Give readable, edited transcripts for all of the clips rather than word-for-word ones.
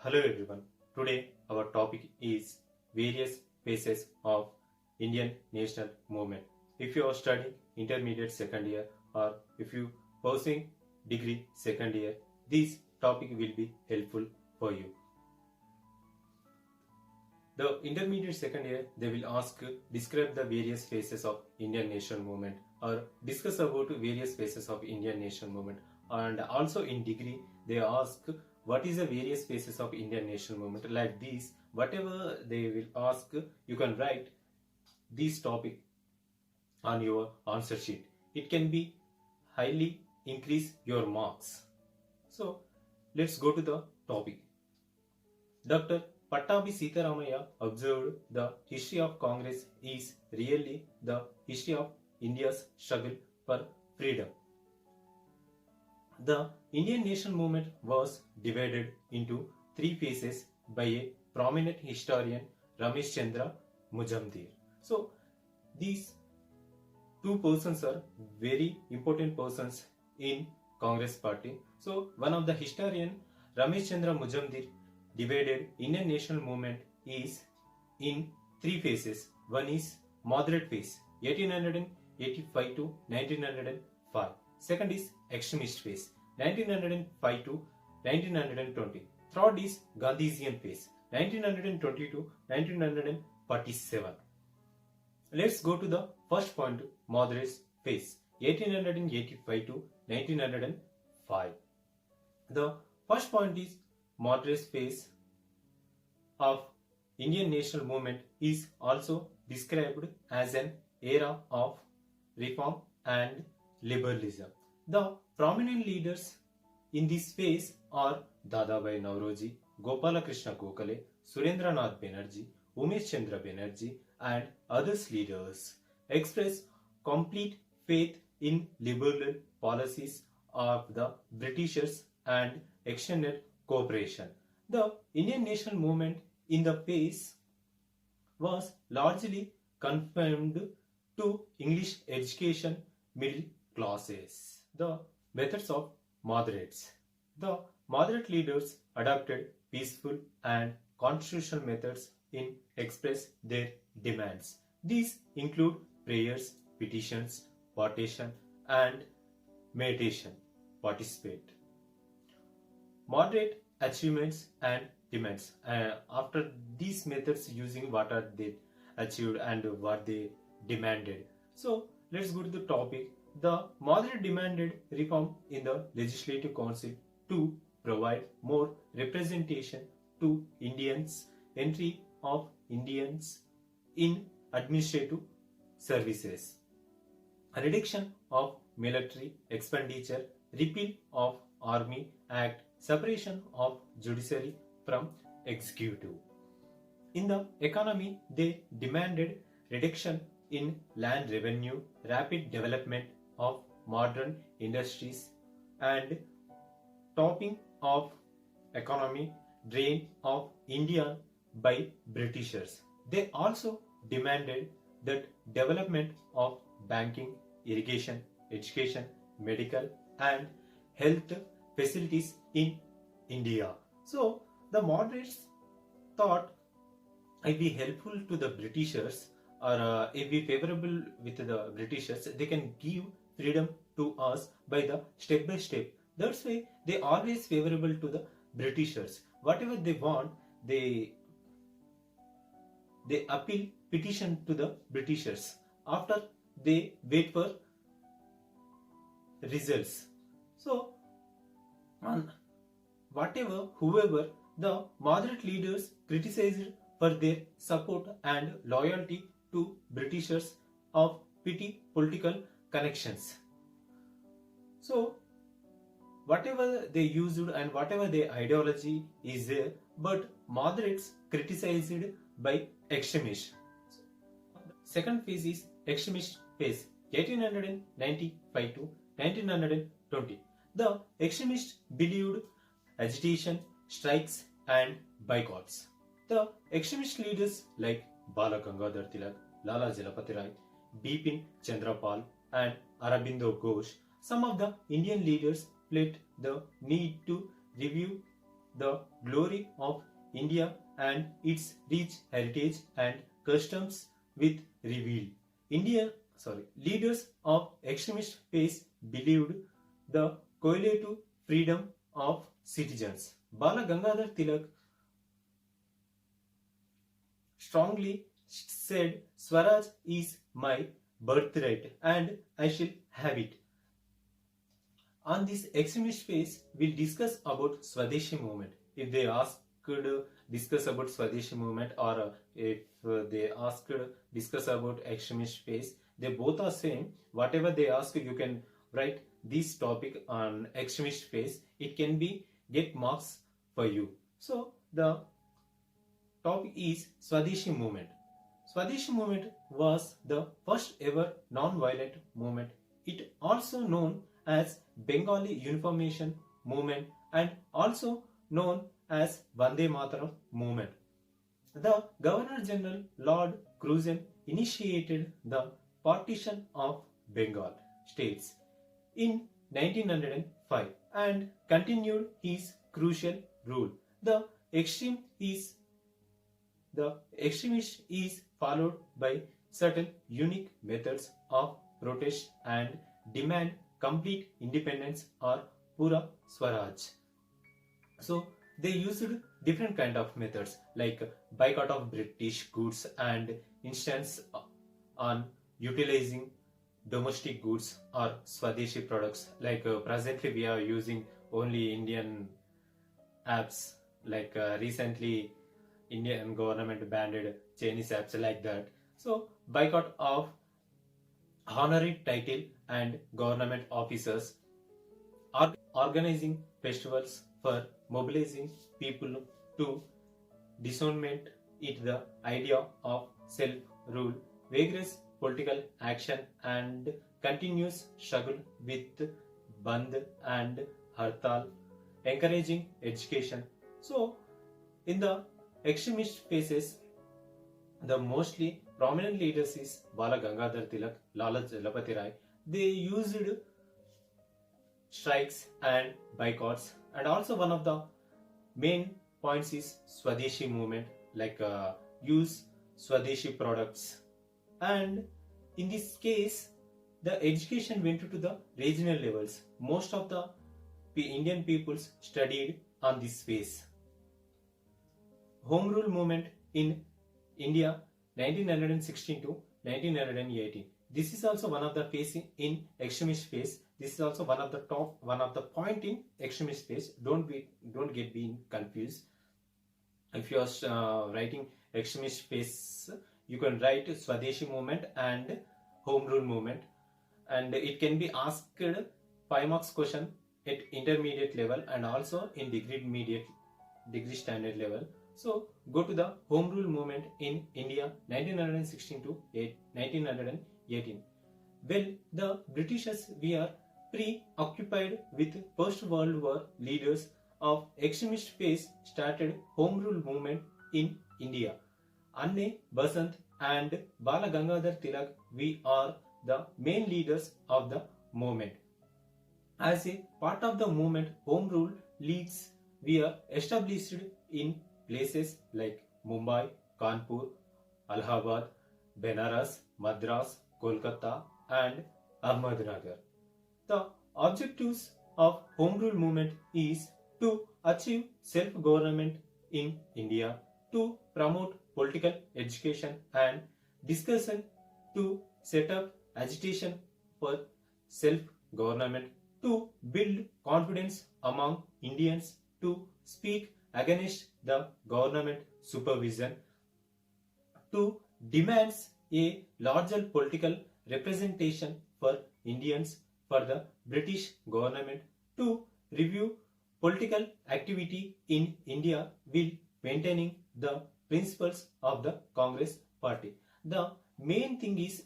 Hello everyone. Today our topic is various phases of Indian national movement. If you are studying intermediate second year or if you pursuing degree second year, this topic will be helpful for you. The intermediate second year they will ask describe the various phases of Indian national movement or discuss about various phases of Indian national movement, and also in degree they ask what is the various phases of Indian national movement. Like this, whatever they will ask, you can write this topic on your answer sheet. It can be highly increase your marks. So let's go to the topic. Dr. Pattabi Sitaramaya observed the history of Congress is really the history of India's struggle for freedom. The Indian national movement was divided into three phases by a prominent historian, Ramesh Chandra Mujamdar. So these two persons are very important persons in Congress party. So one of the historian, Ramesh Chandra Mujamdar, divided Indian national movement is in three phases. One is moderate phase, 1885 to 1905. Second is extremist phase, 1905 to 1920. Third is Gandhisian phase, 1920 to 1947. Let's go to the first point, moderate phase, 1885 to 1905. The first point is moderate phase of Indian national movement is also described as an era of reform and liberalism. The prominent leaders in this phase are Dadabhai Naoroji, Gopalakrishna Gokhale, Surendranath Banerjee, Umesh Chandra Banerjee and others leaders express complete faith in liberal policies of the Britishers and extended cooperation. The Indian national movement in the phase was largely confined to English education middle classes. The methods of moderates. The moderate leaders adopted peaceful and constitutional methods in express their demands. These include prayers, petitions, partition and meditation. Participate. Moderate achievements and demands. After these methods, using what are they achieved and what they demanded. So let's go to the topic. The moderate demanded reform in the Legislative Council to provide more representation to Indians, entry of Indians in administrative services, a reduction of military expenditure, repeal of Army Act, separation of judiciary from executive. In the economy, they demanded reduction in land revenue, rapid development of modern industries and topping of economy drain of India by Britishers. They also demanded that development of banking, irrigation, education, medical and health facilities in India. So the moderates thought if we helpful to the Britishers or if we favorable with the Britishers, they can give freedom to us by the step by step. That's why they always favorable to the Britishers. Whatever they want, they appeal petition to the Britishers. After they wait for results. So on whoever the moderate leaders criticized for their support and loyalty to Britishers of petty political connections. So whatever they used and whatever their ideology is there, but moderates criticized by extremists. Second phase is extremist phase, 1895 to 1920. The extremists believed agitation, strikes and boycotts. The extremist leaders like Bala Gangadhar Tilak, Lala Jalapati Rai, Bipin Chandrapal and Aurobindo Ghosh, some of the Indian leaders felt the need to review the glory of India and its rich heritage and customs with reveal. Leaders of extremist faith believed the correlative freedom of citizens. Bala Gangadhar Tilak strongly said, Swaraj is my birthright and I shall have it. On this extremist phase, we'll discuss about Swadeshi movement. If they asked discuss about Swadeshi movement, or if they asked discuss about extremist phase, they both are same. Whatever they ask, you can write this topic on extremist phase. It can be get marks for you. So the topic is Swadeshi movement. Swadeshi movement was the first ever non-violent movement. It also known as Bengali Unification Movement and also known as Vande Mataram Movement. The Governor General Lord Curzon initiated the partition of Bengal states in 1905 and continued his crucial rule. The extremist is followed by certain unique methods of protest and demand complete independence or Pura Swaraj. So they used different kind of methods like boycott of British goods and instance on utilizing domestic goods or Swadeshi products. Like presently we are using only Indian apps, like recently Indian government banned Chinese apps like that. So boycott of honorary title and government officers, organizing festivals for mobilizing people to disownment it the idea of self-rule, vigorous political action and continuous struggle with Bandh and Hartal, encouraging education. So in the extremist phases, the mostly prominent leaders is Bala Gangadhar Tilak, Lala Jalapati Rai. They used strikes and boycotts, and also one of the main points is Swadeshi movement, like use Swadeshi products. And in this case, the education went to the regional levels. Most of the Indian peoples studied on this phase. Home Rule movement in India 1916 to 1918. This is also one of the phase in extremist phase. This is also one of the point in extremist phase. Don't get being confused. If you are writing extremist phase, you can write Swadeshi movement and Home Rule movement, and it can be asked 5 marks question at intermediate level and also in degree standard level. So go to the Home Rule movement in India 1916 to 1918. Well, the Britishers were preoccupied with First World War. Leaders of extremist phase started Home Rule movement in India. Anne Besant and Bala Gangadhar Tilak, we are the main leaders of the movement. As a part of the movement, Home Rule leagues were established in places like Mumbai, Kanpur, Allahabad, Benares, Madras, Kolkata and Ahmednagar. The objectives of Home Rule movement is to achieve self-government in India, to promote political education and discussion, to set up agitation for self-government, to build confidence among Indians, to speak against the government supervision, to demand a larger political representation for Indians for the British government, to review political activity in India while maintaining the principles of the Congress party. The main thing is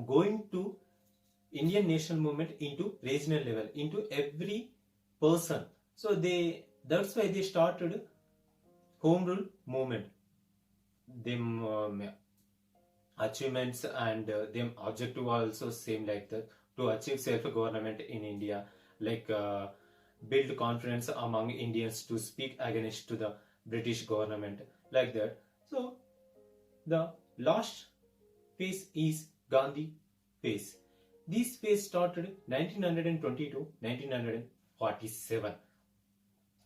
going to Indian national movement into regional level, into every person. So that's why they started Home Rule movement. Them achievements and them objective also same like that, to achieve self-government in India, like build confidence among Indians to speak against to the British government, like that. So the last phase is Gandhi phase. This phase started 1920 to 1947.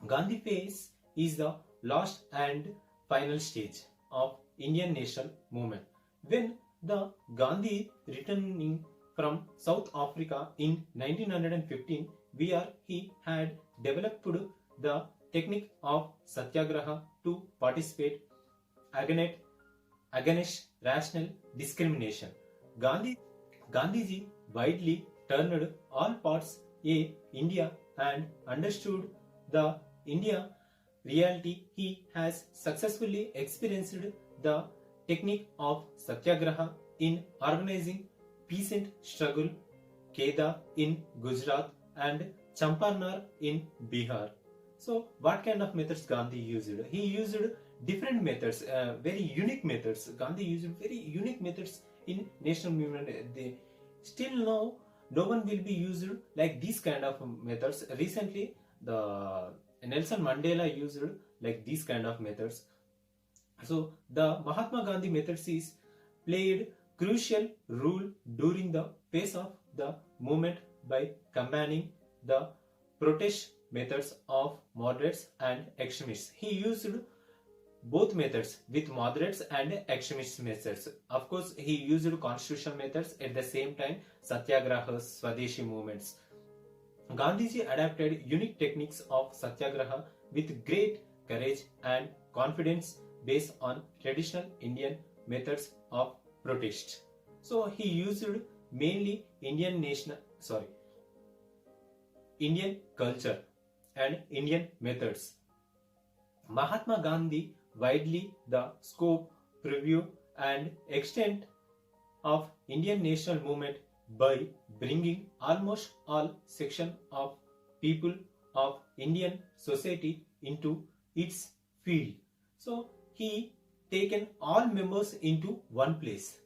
Gandhi phase is the last and final stage of Indian national movement. When the Gandhi returning from South Africa in 1915, where he had developed the technique of satyagraha to participate against rational discrimination. Gandhiji widely turned all parts a India and understood the India reality. He has successfully experienced the technique of satyagraha in organizing peasant struggle, Kheda in Gujarat and Champanar in Bihar. So, what kind of methods Gandhi used? He used different methods, very unique methods. Gandhi used very unique methods in national movement. They still now no one will be used like these kind of methods. Recently, the Nelson Mandela used like these kind of methods. So the Mahatma Gandhi methods is played crucial role during the phase of the movement by combining the protest methods of moderates and extremists. He used both methods with moderates and extremist methods. Of course, he used constitutional methods at the same time, satyagrahas, Swadeshi movements. Gandhiji adapted unique techniques of satyagraha with great courage and confidence based on traditional Indian methods of protest. So he used mainly Indian culture and Indian methods. Mahatma Gandhi widely the scope, preview and extent of Indian national movement by bringing almost all sections of people of Indian society into its field. So he taken all members into one place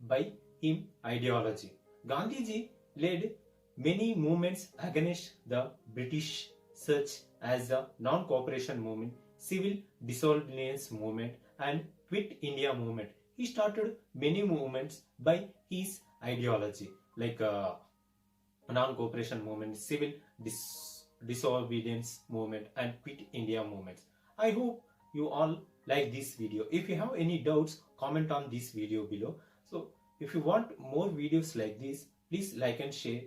by him ideology. Gandhiji led many movements against the British, such as the non-cooperation movement, civil disobedience movement and Quit India movement. He started many movements by his ideology, like non-cooperation movement, civil disobedience movement and Quit India movements. I hope you all like this video. If you have any doubts, comment on this video below. So if you want more videos like this, please like and share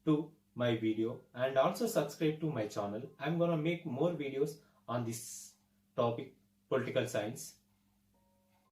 to my video and also subscribe to my channel. I'm gonna make more videos on this topic, political science.